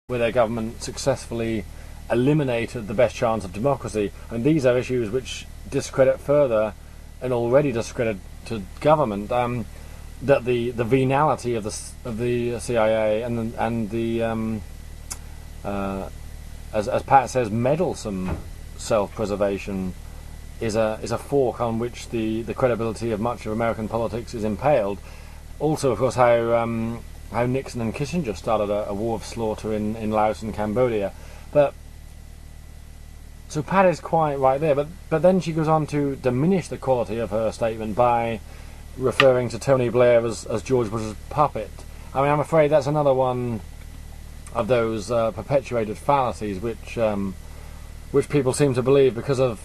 where their government successfully eliminated the best chance of democracy. And these are issues which discredit further an already discredited government. That the venality of the CIA and the as Pat says, meddlesome self-preservation is a fork on which the credibility of much of American politics is impaled. Also, of course, how Nixon and Kissinger started a war of slaughter in Laos and Cambodia. But so Pat is quite right there. But then she goes on to diminish the quality of her statement by referring to Tony Blair as George Bush's puppet. I mean, I'm afraid that's another one of those perpetuated fallacies which people seem to believe because of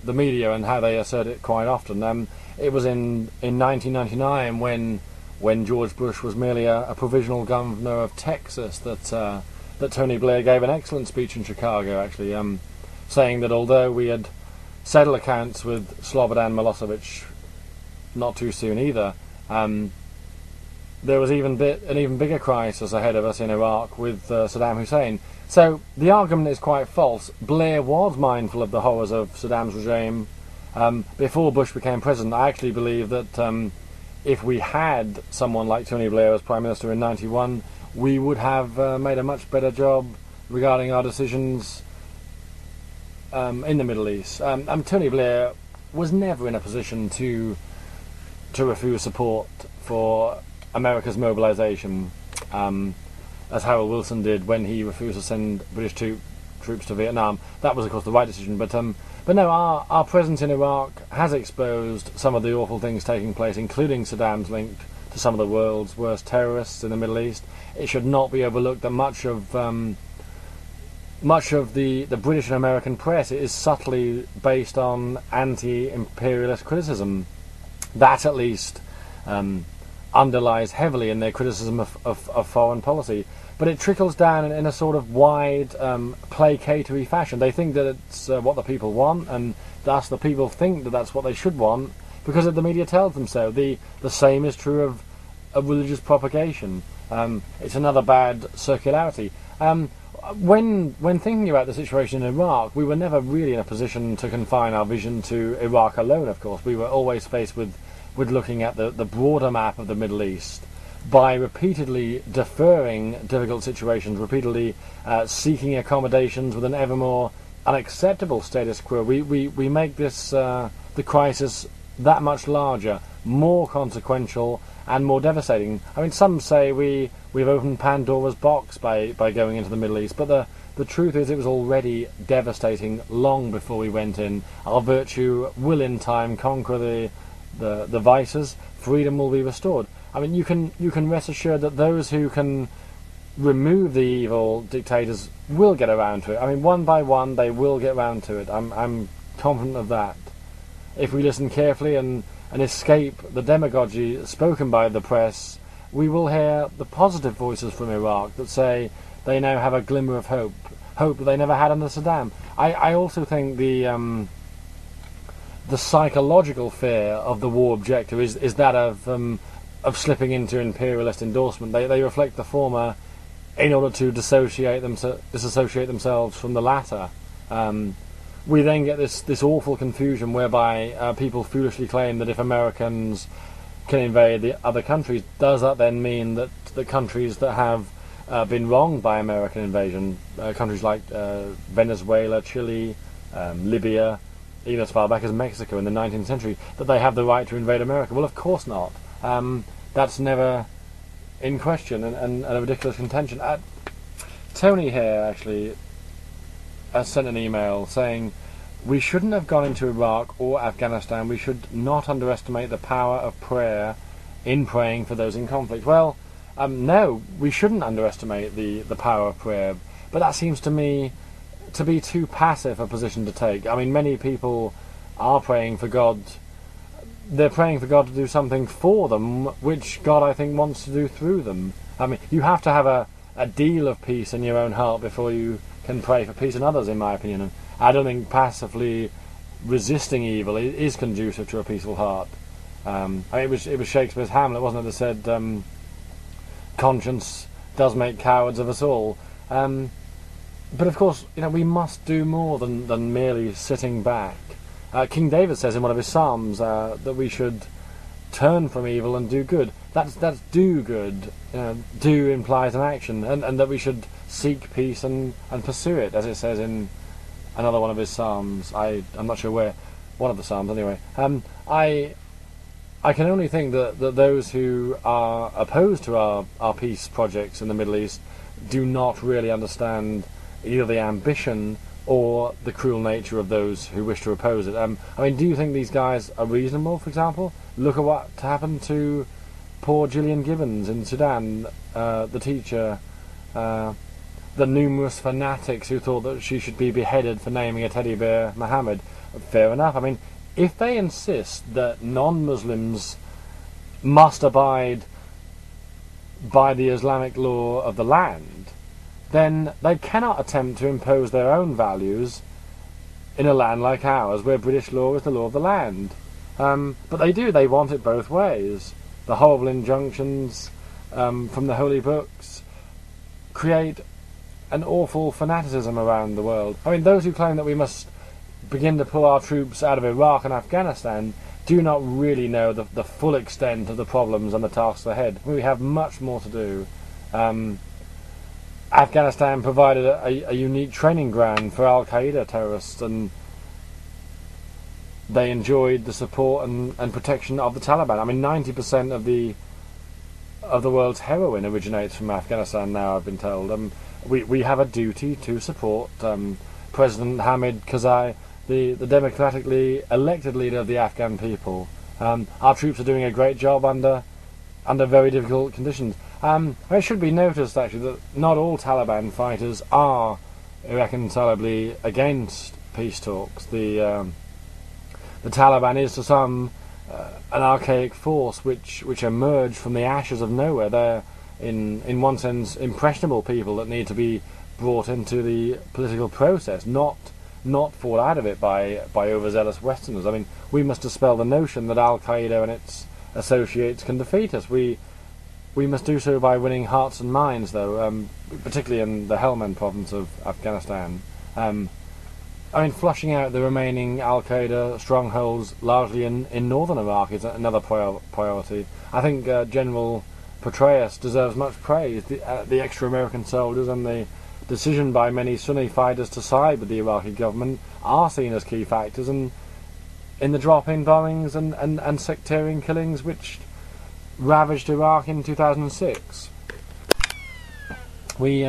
the media and how they assert it quite often. It was in 1999 when George Bush was merely a provisional governor of Texas that Tony Blair gave an excellent speech in Chicago, actually, saying that although we had settled accounts with Slobodan Milosevic not too soon either, there was an even bigger crisis ahead of us in Iraq with Saddam Hussein. So the argument is quite false. Blair was mindful of the horrors of Saddam's regime before Bush became president. I actually believe that if we had someone like Tony Blair as Prime Minister in 91, we would have made a much better job regarding our decisions in the Middle East. Tony Blair was never in a position to refuse support for America's mobilization, as Harold Wilson did when he refused to send British troops to Vietnam. That was, of course, the right decision. But no, our presence in Iraq has exposed some of the awful things taking place, including Saddam's link to some of the world's worst terrorists in the Middle East. It should not be overlooked that much of the British and American press is subtly based on anti-imperialist criticism. That, at least, underlies heavily in their criticism of foreign policy. But it trickles down in a sort of wide, placatory fashion. They think that it's what the people want, and thus the people think that that's what they should want because the media tells them so. The same is true of religious propagation. It's another bad circularity. When thinking about the situation in Iraq, we were never really in a position to confine our vision to Iraq alone, of course. We were always faced with looking at the broader map of the Middle East by repeatedly deferring difficult situations, repeatedly seeking accommodations with an ever more unacceptable status quo. We make this the crisis that much larger, more consequential and more devastating. I mean, some say we've opened Pandora's box by going into the Middle East, but the truth is it was already devastating long before we went in. Our virtue will in time conquer the vices. Freedom will be restored. I mean, you can rest assured that those who can remove the evil dictators will get around to it. I mean, one by one they will get around to it. I'm confident of that. If we listen carefully and escape the demagogy spoken by the press, we will hear the positive voices from Iraq that say they now have a glimmer of hope that they never had under Saddam. I also think the psychological fear of the war objector is that of slipping into imperialist endorsement. They reflect the former in order to disassociate themselves from the latter. We then get this awful confusion whereby people foolishly claim that if Americans can invade the other countries, does that then mean that the countries that have been wronged by American invasion, countries like Venezuela, Chile, Libya, even as far back as Mexico in the 19th century, that they have the right to invade America? Well, of course not. That's never in question and a ridiculous contention. Tony here actually has sent an email saying we shouldn't have gone into Iraq or Afghanistan. We should not underestimate the power of prayer in praying for those in conflict. Well, no, we shouldn't underestimate the power of prayer, but that seems to me to be too passive a position to take. I mean, many people are praying for God. They're praying for God to do something for them, which God, I think, wants to do through them. I mean, you have to have a deal of peace in your own heart before you can pray for peace in others, in my opinion. And I don't think passively resisting evil is conducive to a peaceful heart. I mean, it was Shakespeare's Hamlet, wasn't it, that said, conscience does make cowards of us all. But of course, we must do more than merely sitting back. King David says in one of his psalms that we should turn from evil and do good. That's do good. Do implies an action, and that we should seek peace and pursue it, as it says in another one of his psalms. I'm not sure where. One of the psalms, anyway. I can only think that those who are opposed to our peace projects in the Middle East do not really understand either the ambition or the cruel nature of those who wish to oppose it. Do you think these guys are reasonable, for example? Look at what happened to poor Gillian Gibbons in Sudan, the teacher, the numerous fanatics who thought that she should be beheaded for naming a teddy bear Muhammad. Fair enough. If they insist that non-Muslims must abide by the Islamic law of the land, then they cannot attempt to impose their own values in a land like ours, where British law is the law of the land. But they do. They want it both ways. The horrible injunctions from the holy books create an awful fanaticism around the world. Those who claim that we must begin to pull our troops out of Iraq and Afghanistan do not really know the full extent of the problems and the tasks ahead. We have much more to do. Afghanistan provided a unique training ground for Al-Qaeda terrorists, and they enjoyed the support and protection of the Taliban. 90% of the world's heroin originates from Afghanistan now, I've been told. We have a duty to support President Hamid Karzai, the democratically elected leader of the Afghan people. Our troops are doing a great job under very difficult conditions. It should be noticed, actually, that not all Taliban fighters are irreconcilably against peace talks. The Taliban is, to some, an archaic force which emerged from the ashes of nowhere. They're, in one sense, impressionable people that need to be brought into the political process, not fall out of it by overzealous Westerners. We must dispel the notion that Al-Qaeda and its associates can defeat us. We must do so by winning hearts and minds, though, particularly in the Helmand province of Afghanistan. Flushing out the remaining Al-Qaeda strongholds, largely in northern Iraq, is another priority. I think General Petraeus deserves much praise. The extra American soldiers and the decision by many Sunni fighters to side with the Iraqi government are seen as key factors in the drop-in bombings and sectarian killings which ravaged Iraq in 2006. We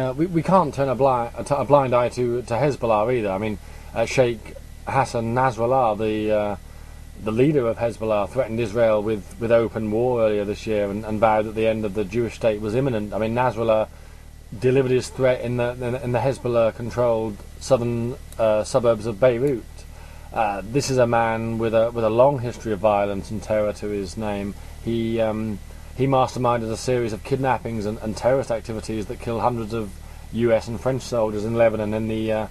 can't turn a blind eye to Hezbollah either. Sheikh Hassan Nasrallah, the leader of Hezbollah, threatened Israel with open war earlier this year and vowed that the end of the Jewish state was imminent. Nasrallah delivered his threat in the Hezbollah-controlled southern suburbs of Beirut. This is a man with a long history of violence and terror to his name. He masterminded a series of kidnappings and terrorist activities that killed hundreds of US and French soldiers in Lebanon in the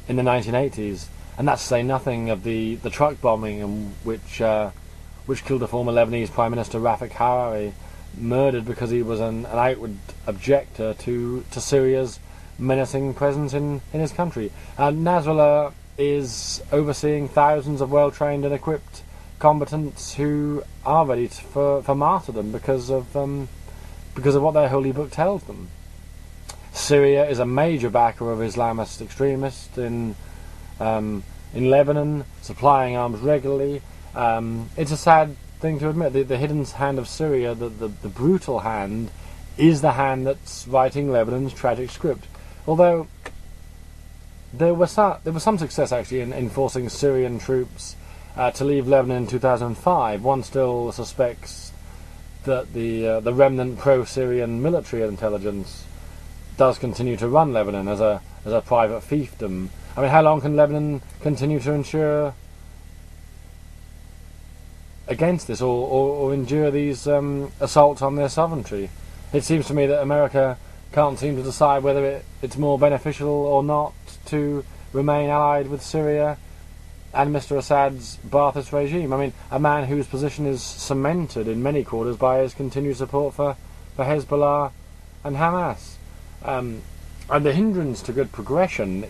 1980s, and that's to say nothing of the truck bombing which killed the former Lebanese Prime Minister Rafik Hariri, murdered because he was an outward objector to Syria's menacing presence in his country. Nasrallah is overseeing thousands of well-trained and equipped combatants who are ready for martyrdom because of what their holy book tells them. Syria is a major backer of Islamist extremists in Lebanon, supplying arms regularly. It's a sad thing to admit. The hidden hand of Syria, the brutal hand, is the hand that's writing Lebanon's tragic script. Although there was some success actually in forcing Syrian troops to leave Lebanon in 2005. One still suspects that the remnant pro-Syrian military intelligence does continue to run Lebanon as a private fiefdom. How long can Lebanon continue to ensure against this or endure these assaults on their sovereignty? It seems to me that America can't seem to decide whether it's more beneficial or not to remain allied with Syria and Mr. Assad's Ba'athist regime. A man whose position is cemented in many quarters by his continued support for Hezbollah and Hamas. And the hindrance to good progression